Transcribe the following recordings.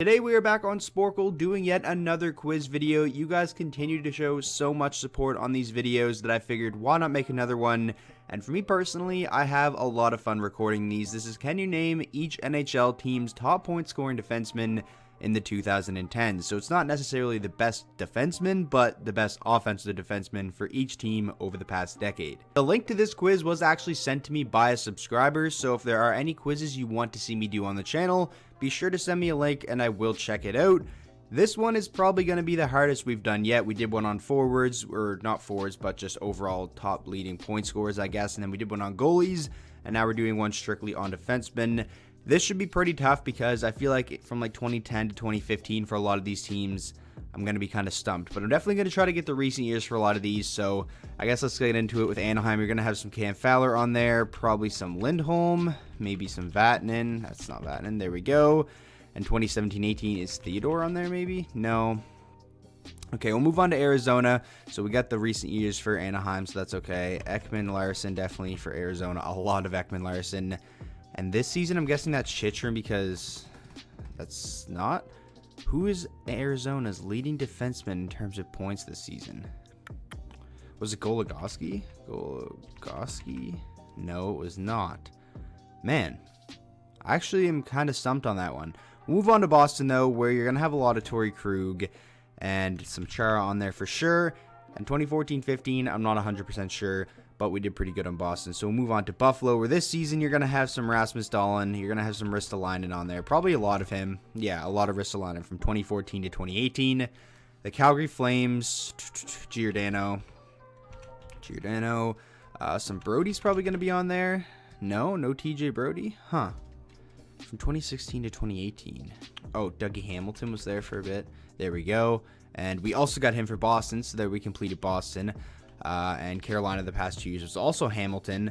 Today we are back on Sporkle doing yet another quiz video. You guys continue to show so much support on these videos that I figured why not make another one. And for me personally, I have a lot of fun recording these. This is can you name each NHL team's top point scoring defenseman in the 2010s. So it's not necessarily the best defenseman, but the best offensive defenseman for each team over the past decade. The link to this quiz was actually sent to me by a subscriber, so if there are any quizzes you want to see me do on the channel, be sure to send me a link and I will check it out. This one is probably going to be the hardest we've done yet. We did one on forwards, or not forwards, but just overall top leading point scorers, I guess, and then we did one on goalies, and now we're doing one strictly on defensemen. This should be pretty tough because I feel like from like 2010 to 2015 for a lot of these teams, I'm going to be kind of stumped. But I'm definitely going to try to get the recent years for a lot of these. So I guess let's get into it with Anaheim. You're going to have some Cam Fowler on there, probably some Lindholm, maybe some Vatanen. That's not Vatanen. There we go. And 2017-18 is Theodore on there maybe? No. Okay, we'll move on to Arizona. So we got the recent years for Anaheim, so that's okay. Ekman Larson definitely for Arizona. A lot of Ekman Larson. And this season, I'm guessing that's Chychrun because that's not. Who is Arizona's leading defenseman in terms of points this season? Was it Goligoski? Goligoski? No, it was not. Man, I actually am kind of stumped on that one. We'll move on to Boston, though, where you're going to have a lot of Torrey Krug and some Chara on there for sure. And 2014-15, I'm not 100% sure, but we did pretty good on Boston. So we'll move on to Buffalo, where this season you're going to have some Rasmus Dahlin. You're going to have some Ristolainen on there. Probably a lot of him. Yeah, a lot of Ristolainen from 2014 to 2018. The Calgary Flames, Giordano. Some Brody's probably going to be on there. No TJ Brody? Huh. From 2016 to 2018. Oh, Dougie Hamilton was there for a bit. There we go. And we also got him for Boston, so there we completed Boston. And Carolina the past 2 years was also Hamilton.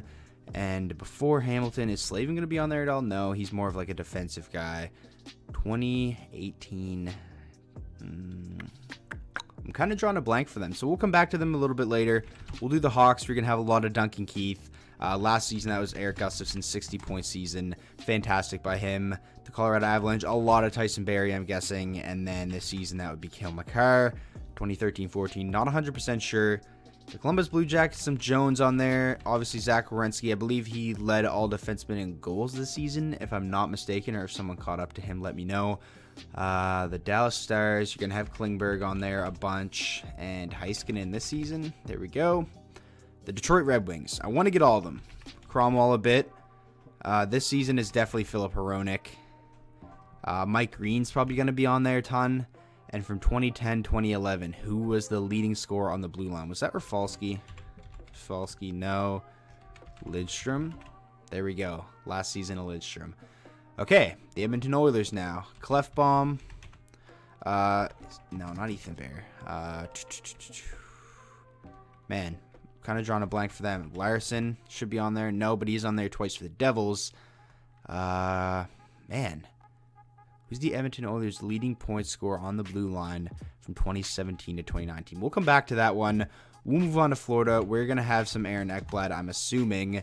And before Hamilton, is Slavin going to be on there at all? No, he's more of like a defensive guy. 2018. I'm kind of drawing a blank for them, so we'll come back to them a little bit later. We'll do the Hawks. We're going to have a lot of Duncan Keith. Last season, that was Eric Gustafson's 60-point season. Fantastic by him. The Colorado Avalanche, a lot of Tyson Barrie, I'm guessing. And then this season, that would be Cale Makar. 2013-14, not 100% sure. The Columbus Blue Jackets, some Jones on there. Obviously, Zach Werenski. I believe he led all defensemen in goals this season, if I'm not mistaken, or if someone caught up to him, let me know. The Dallas Stars, you're going to have Klingberg on there a bunch, and Heiskanen this season. There we go. The Detroit Red Wings. I want to get all of them. Cromwell a bit. This season is definitely Philip Hronek. Mike Green's probably going to be on there a ton. And from 2010-2011, who was the leading scorer on the blue line? Was that Rafalski? Rafalski, no. Lidstrom. There we go. Last season of Lidstrom. Okay, the Edmonton Oilers now. Clefbaum. No, not Ethan Bear. Man, kind of drawing a blank for them. Larson should be on there. No, but he's on there twice for the Devils. Man. Who's the Edmonton Oilers' leading point scorer on the blue line from 2017 to 2019? We'll come back to that one. We'll move on to Florida. We're going to have some Aaron Ekblad, I'm assuming,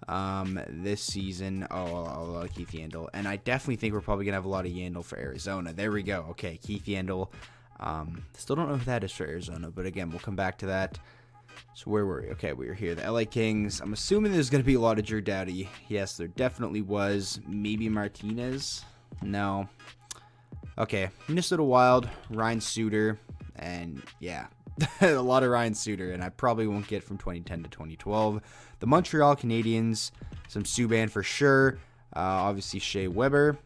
this season. Oh, a lot of Keith Yandel. And I definitely think we're probably going to have a lot of Yandel for Arizona. There we go. Okay, Keith Yandel. Still don't know who that is for Arizona, but again, we'll come back to that. So where were we? Okay, we were here. The LA Kings. I'm assuming there's going to be a lot of Drew Doughty. Yes, there definitely was. Maybe Martinez. No. Okay, Minnesota Wild, Ryan Suter, and yeah, a lot of Ryan Suter, and I probably won't get from 2010 to 2012. The Montreal Canadiens, some Subban for sure, obviously Shea Weber,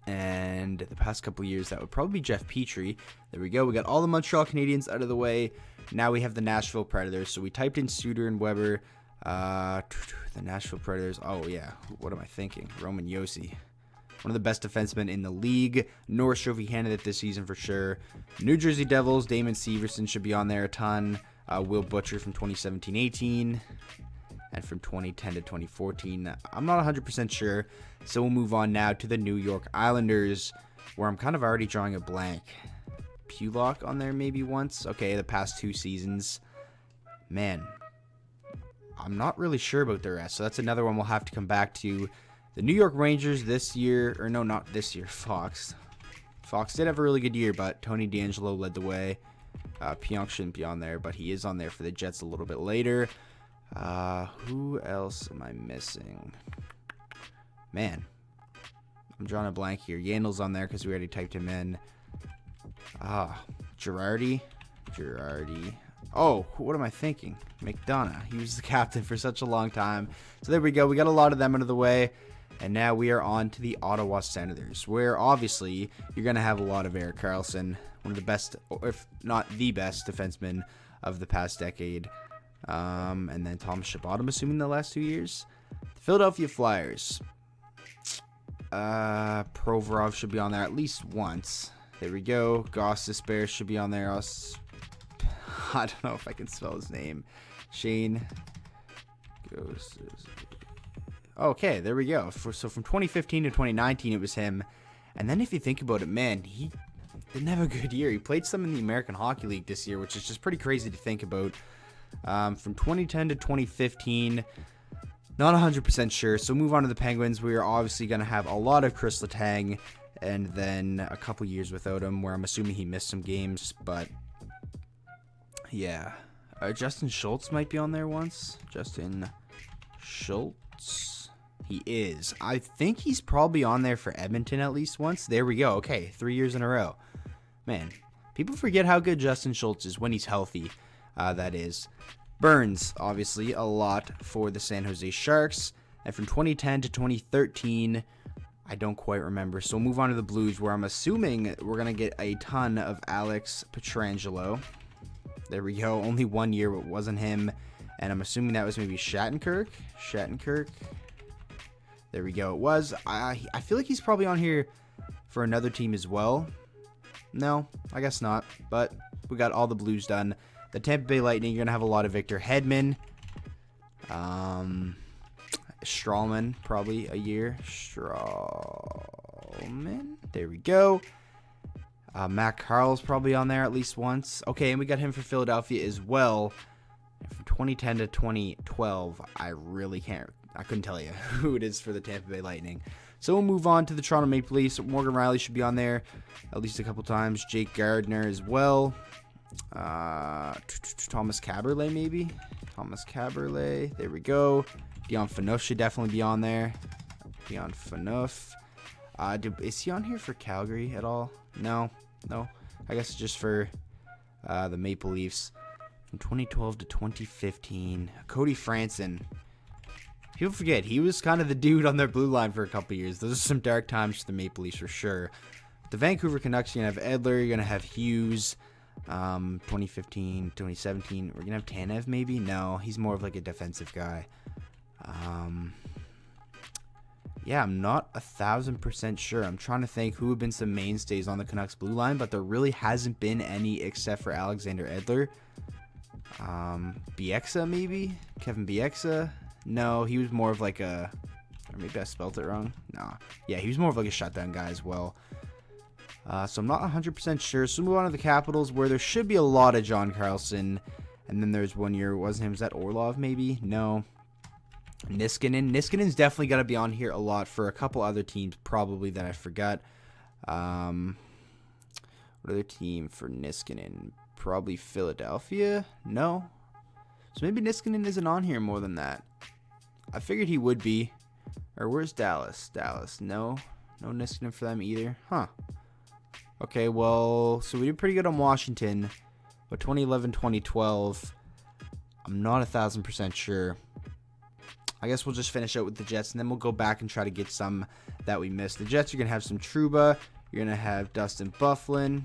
and the past couple years, that would probably be Jeff Petrie. There we go, we got all the Montreal Canadiens out of the way. Now we have the Nashville Predators, so we typed in Suter and Weber, the Nashville Predators, oh yeah, what am I thinking? Roman Josi. One of the best defensemen in the league. Norris Trophy candidate this season for sure. New Jersey Devils, Damon Severson should be on there a ton. Will Butcher from 2017-18. And from 2010 to 2014. I'm not 100% sure. So we'll move on now to the New York Islanders, where I'm kind of already drawing a blank. Pulock on there maybe once. Okay, the past 2 seasons. Man, I'm not really sure about the rest. So that's another one we'll have to come back to. The New York Rangers this year, or no, not this year, Fox. Fox did have a really good year, but Tony DeAngelo led the way. Pionk shouldn't be on there, but he is on there for the Jets a little bit later. Who else am I missing? Man, I'm drawing a blank here. Yandel's on there because we already typed him in. Girardi. Oh, what am I thinking? McDonough. He was the captain for such a long time. So there we go. We got a lot of them out of the way. And now we are on to the Ottawa Senators, where obviously you're going to have a lot of Erik Carlson, one of the best, or if not the best, defenseman of the past decade. And then Thomas Chabot, I'm assuming the last 2 years. The Philadelphia Flyers. Provorov should be on there at least once. There we go. Gostisbehere should be on there. I don't know if I can spell his name. Shane goes. Okay, there we go. So from 2015 to 2019, it was him. And then if you think about it, man, he didn't have a good year. He played some in the American Hockey League this year, which is just pretty crazy to think about. From 2010 to 2015, not 100% sure. So move on to the Penguins. We are obviously going to have a lot of Chris Letang, and then a couple years without him, where I'm assuming he missed some games. But yeah, Justin Schultz might be on there once. Justin Schultz. He is. I think he's probably on there for Edmonton at least once. There we go. Okay, 3 years in a row. Man, people forget how good Justin Schultz is when he's healthy. That is. Burns, obviously, a lot for the San Jose Sharks. And from 2010 to 2013, I don't quite remember. So we'll move on to the Blues, where I'm assuming we're going to get a ton of Alex Pietrangelo. There we go. Only 1 year, but it wasn't him. And I'm assuming that was maybe Shattenkirk. There we go. It was. I feel like he's probably on here for another team as well. No, I guess not. But we got all the Blues done. The Tampa Bay Lightning, you're going to have a lot of Victor Hedman. Strawman, probably a year. Strawman. There we go. Matt Carl's probably on there at least once. Okay, and we got him for Philadelphia as well. From 2010 to 2012, I couldn't tell you who it is for the Tampa Bay Lightning. So we'll move on to the Toronto Maple Leafs. Morgan Riley should be on there at least a couple times. Jake Gardner as well. Thomas Caberlet, maybe. There we go. Dion Phaneuf should definitely be on there. Is he on here for Calgary at all? No. I guess it's just for the Maple Leafs. From 2012 to 2015, Cody Franson. People forget, he was kind of the dude on their blue line for a couple years. Those are some dark times for the Maple Leafs for sure. The Vancouver Canucks, you're going to have Edler, you're going to have Hughes. 2015, 2017, we're going to have Tanev maybe? No, he's more of like a defensive guy. Yeah, I'm not 1,000% sure. I'm trying to think who have been some mainstays on the Canucks blue line, but there really hasn't been any except for Alexander Edler. Bieksa maybe? Kevin Bieksa? No, he was more of like a, or maybe I spelled it wrong. Nah. Yeah, he was more of like a shutdown guy as well. So I'm not 100% sure. So move on to the Capitals, where there should be a lot of John Carlson. And then there's 1 year, wasn't him? Was that Orlov maybe? No. Niskanen. Niskanen's definitely got to be on here a lot for a couple other teams probably that I forgot. What other team for Niskanen? Probably Philadelphia? No. So maybe Niskanen isn't on here more than that. I figured he would be. Or where's Dallas? No. No Niskanen for them either. Huh. Okay, well, so we did pretty good on Washington. But 2011, 2012, I'm not 1,000% sure. I guess we'll just finish out with the Jets, and then we'll go back and try to get some that we missed. The Jets, you're going to have some Trouba. You're going to have Dustin Byfuglien.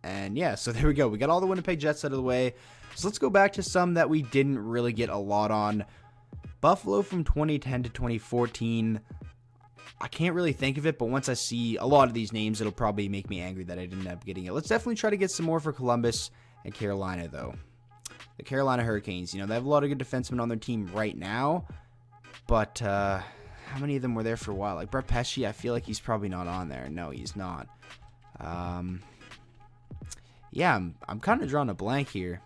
And yeah, so there we go. We got all the Winnipeg Jets out of the way. So let's go back to some that we didn't really get a lot on. Buffalo from 2010 to 2014. I can't really think of it, but once I see a lot of these names, it'll probably make me angry that I didn't end up getting it. Let's definitely try to get some more for Columbus and Carolina, though. The Carolina Hurricanes, they have a lot of good defensemen on their team right now, but how many of them were there for a while? Like Brett Pesce, I feel like he's probably not on there. No, he's not. Yeah, I'm kind of drawing a blank here.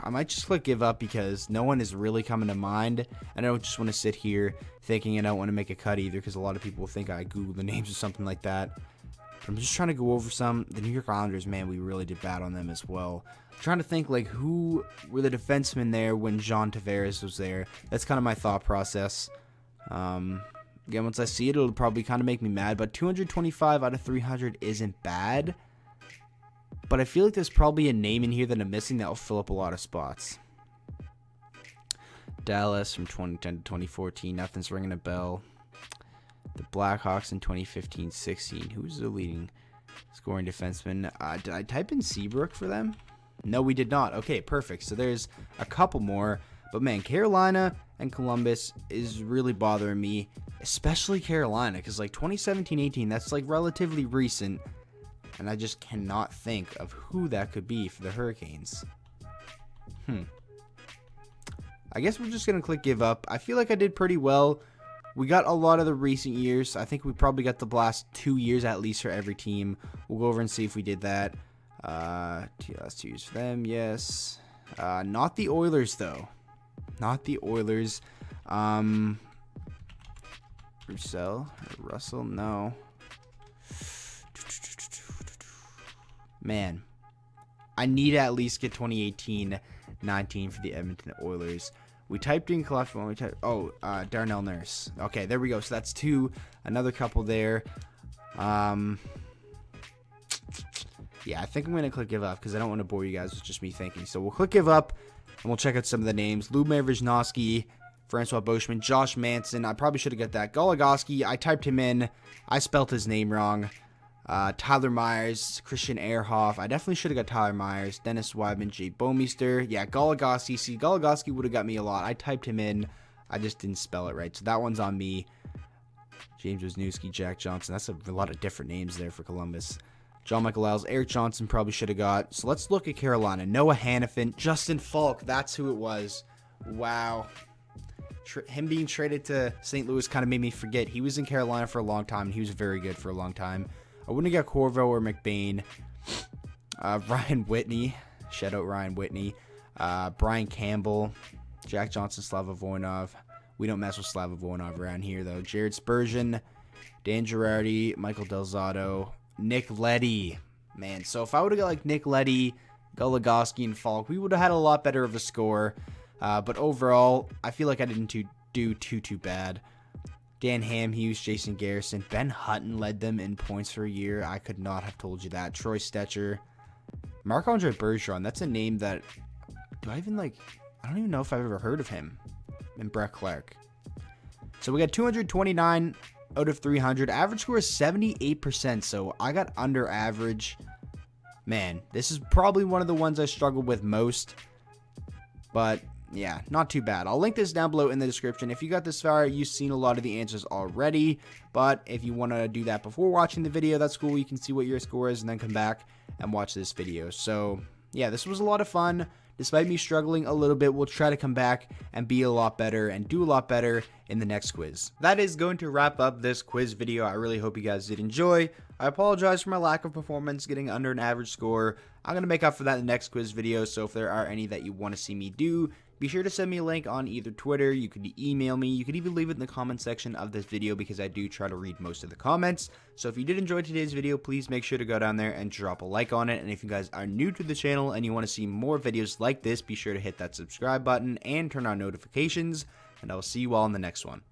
I might just click give up because no one is really coming to mind. And I don't just want to sit here thinking I don't want to make a cut either because a lot of people will think I Googled the names or something like that. But I'm just trying to go over some. The New York Islanders, man, we really did bad on them as well. I'm trying to think, like, who were the defensemen there when John Tavares was there. That's kind of my thought process. Again, once I see it, it'll probably kind of make me mad. But 225 out of 300 isn't bad. But I feel like there's probably a name in here that I'm missing that will fill up a lot of spots. Dallas from 2010 to 2014. Nothing's ringing a bell. The Blackhawks in 2015-16. Who's the leading scoring defenseman? Did I type in Seabrook for them? No, we did not. Okay, perfect. So there's a couple more. But, man, Carolina and Columbus is really bothering me. Especially Carolina. Because, like, 2017-18, that's, like, relatively recent. And I just cannot think of who that could be for the Hurricanes. I guess we're just going to click give up. I feel like I did pretty well. We got a lot of the recent years. I think we probably got the last 2 years at least for every team. We'll go over and see if we did that. Last 2 years for them, yes. Not the Oilers, though. Not the Oilers. Russell, no. Man, I need to at least get 2018-19 for the Edmonton Oilers. We typed in Darnell Nurse. Okay, there we go. So that's 2. Another couple there. Yeah, I think I'm going to click give up because I don't want to bore you guys with just me thinking. So we'll click give up and we'll check out some of the names. Ljubomir Viznovsky, Francois Beauchemin, Josh Manson. I probably should have got that. Goligoski, I typed him in. I spelt his name wrong. Tyler Myers, Christian Ehrhoff. I definitely should have got Tyler Myers. Dennis Weidman, Jay Bomeister. Yeah, Goligoski. See, Goligoski would have got me a lot. I typed him in. I just didn't spell it right. So that one's on me. James Wisniewski, Jack Johnson. That's a lot of different names there for Columbus. John Michael Lyles, Eric Johnson probably should have got. So let's look at Carolina. Noah Hannafin, Justin Falk. That's who it was. Wow. Him being traded to St. Louis kind of made me forget. He was in Carolina for a long time, and he was very good for a long time. I wouldn't have got Corvo or McBain. Ryan Whitney. Shout out Ryan Whitney. Brian Campbell. Jack Johnson, Slava Voinov. We don't mess with Slava Voinov around here, though. Jared Spurgeon. Dan Girardi. Michael Delzato. Nick Leddy. Man, so if I would have got like Nick Leddy, Goligoski, and Falk, we would have had a lot better of a score. But overall, I feel like I didn't do too bad. Dan Hamhuis, Jason Garrison, Ben Hutton led them in points for a year. I could not have told you that. Troy Stetcher, Marc-Andre Bergeron. That's a name that I don't even know if I've ever heard of him. And Brett Clark. So we got 229 out of 300. Average score is 78%. So I got under average. Man, this is probably one of the ones I struggled with most. But yeah, not too bad. I'll link this down below in the description. If you got this far, you've seen a lot of the answers already. But if you want to do that before watching the video, that's cool. You can see what your score is and then come back and watch this video. So yeah, this was a lot of fun. Despite me struggling a little bit, we'll try to come back and be a lot better and do a lot better in the next quiz. That is going to wrap up this quiz video. I really hope you guys did enjoy. I apologize for my lack of performance getting under an average score. I'm going to make up for that in the next quiz video, so if there are any that you want to see me do, be sure to send me a link on either Twitter, you could email me, you could even leave it in the comment section of this video because I do try to read most of the comments. So if you did enjoy today's video, please make sure to go down there and drop a like on it. And if you guys are new to the channel and you want to see more videos like this, be sure to hit that subscribe button and turn on notifications. And I will see you all in the next one.